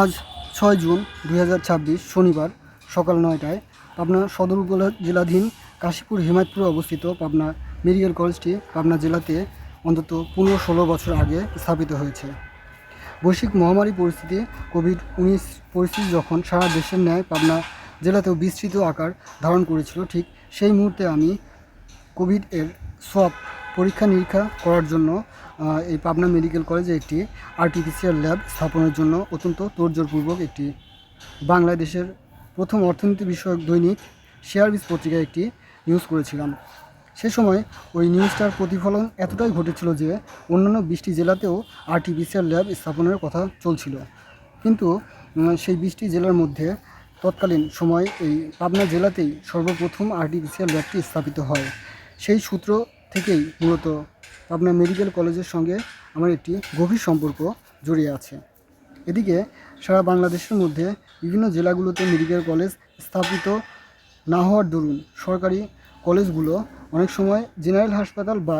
আজ 6 জুন 2026 শনিবার সকাল 9টায় পাবনা সদর উপজেলাধীন কাশীপুর হিমায়তপুরে অবস্থিত পাবনা মেডিকেল কলেজটি পাবনা জেলাতে অন্তত 15-16 বছর আগে স্থাপিত হয়েছে। বৈশ্বিক মহামারী পরিস্থিতি কোভিড-19 পরিস্থিতি যখন সারা দেশের ন্যায় পাবনা জেলাতেও বিস্তৃত আকার ধারণ করেছিল, ঠিক সেই মুহূর্তে আমি কোভিড-এর সোয়াব পরীক্ষা নিরীক্ষা করার জন্য এই পাবনা মেডিকেল কলেজে একটি আরটিপিসিআর ল্যাব স্থাপনের জন্য অত্যন্ত তোড়জোড়পূর্বক একটি বাংলাদেশের প্রথম অর্থনীতি বিষয়ক দৈনিক শেয়ারবিজ পত্রিকায় একটি নিউজ করেছিলাম। সে সময় ওই নিউজটার প্রতিফলন এতটাই ঘটেছিল যে অন্যান্য 20টি জেলাতেও আরটিপিসিআর ল্যাব স্থাপনের কথা চলছিল, কিন্তু সেই 20টি জেলার মধ্যে তৎকালীন সময় এই পাবনা জেলাতেই সর্বপ্রথম আরটিপিসিআর ল্যাবটি স্থাপিত হয়। সেই সূত্র থেকেই মূলত পাবনা মেডিকেল কলেজের সঙ্গে আমার একটি গভীর সম্পর্ক জড়িয়ে আছে। এদিকে সারা বাংলাদেশের মধ্যে বিভিন্ন জেলাগুলোতে মেডিকেল কলেজ স্থাপিত না হওয়ার দরুন সরকারি কলেজগুলো অনেক সময় জেনারেল হাসপাতাল বা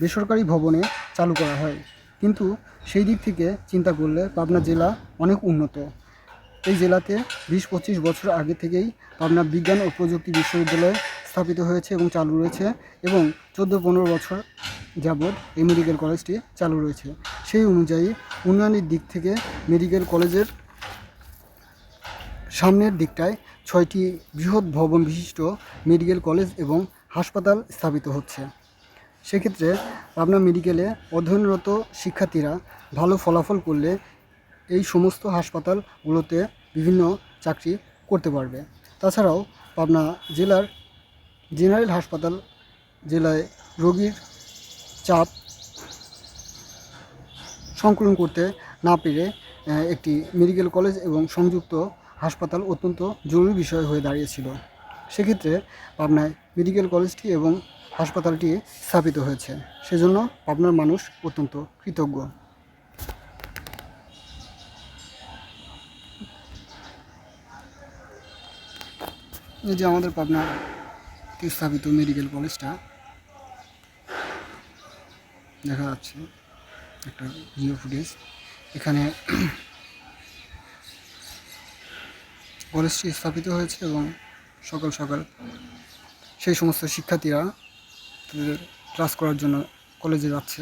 বেসরকারি ভবনে চালু করা হয়, কিন্তু সেই দিক থেকে চিন্তা করলে পাবনা জেলা অনেক উন্নত। এই জেলাতে 20-25 বছর আগে থেকেই পাবনা বিজ্ঞান ও প্রযুক্তি বিশ্ববিদ্যালয় স্থাপিত হয়েছে এবং চালু রয়েছে, এবং 14-15 বছর যাবৎ এই মেডিকেল কলেজটি চালু রয়েছে। সেই অনুযায়ী উন্নয়নের দিক থেকে মেডিকেল কলেজের সামনের দিকটায় 6টি বৃহৎ ভবন বিশিষ্ট মেডিকেল কলেজ এবং হাসপাতাল স্থাপিত হচ্ছে। সেক্ষেত্রে পাবনা মেডিকেলে অধ্যয়নরত শিক্ষার্থীরা ভালো ফলাফল করলে এই সমস্ত হাসপাতালগুলোতে বিভিন্ন চাকরি করতে পারবে। তাছাড়াও পাবনা জেলার জেনারেল হাসপাতাল জেলায় রোগীর চাপ সংকলন করতে না পেরে একটি মেডিকেল কলেজ এবং সংযুক্ত হাসপাতাল অত্যন্ত জরুরি বিষয় হয়ে দাঁড়িয়েছিল। সেক্ষেত্রে পাবনায় মেডিকেল কলেজটি এবং হাসপাতালটি স্থাপিত হয়েছে, সেজন্য পাবনার মানুষ অত্যন্ত কৃতজ্ঞ। এই যে আমাদের পাবনাতে স্থাপিত মেডিকেল কলেজটা দেখা যাচ্ছে, একটা ভিডিও ফুটেজ। এখানে কলেজটি স্থাপিত হয়েছে এবং সকাল সকাল সেই সমস্ত শিক্ষার্থীরা তাদের ক্লাস করার জন্য কলেজে যাচ্ছে।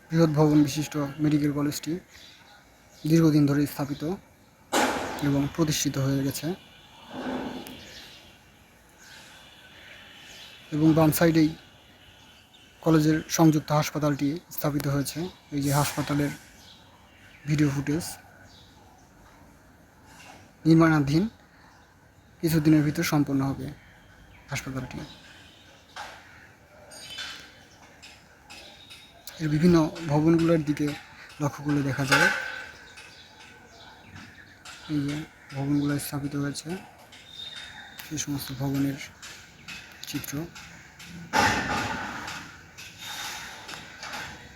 বৃহৎ ভবন বিশিষ্ট মেডিকেল কলেজটি দীর্ঘদিন ধরে স্থাপিত এবং প্রতিষ্ঠিত হয়ে গেছে, এবং বাম সাইডেই কলেজের সংযুক্ত হাসপাতালটি স্থাপিত হয়েছে। এই যে হাসপাতালের ভিডিও ফুটেজ, নির্মাণাধীন, কিছুদিনের ভিতর সম্পন্ন হবে হাসপাতালটি। এর বিভিন্ন ভবনগুলোর দিকে লক্ষ্য করলে দেখা যায় এই যে ভবনগুলো স্থাপিত হয়েছে, সেই সমস্ত ভবনের চিত্র।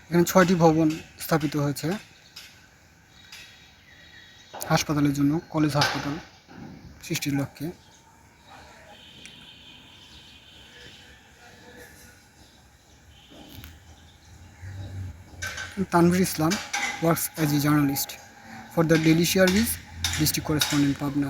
এখানে 6টি ভবন স্থাপিত হয়েছে হাসপাতালের জন্য, কলেজ হাসপাতাল সৃষ্টির লক্ষ্যে। তানভীর ইসলাম works as a journalist for the Daily Shearbiz, district correspondent Pabna.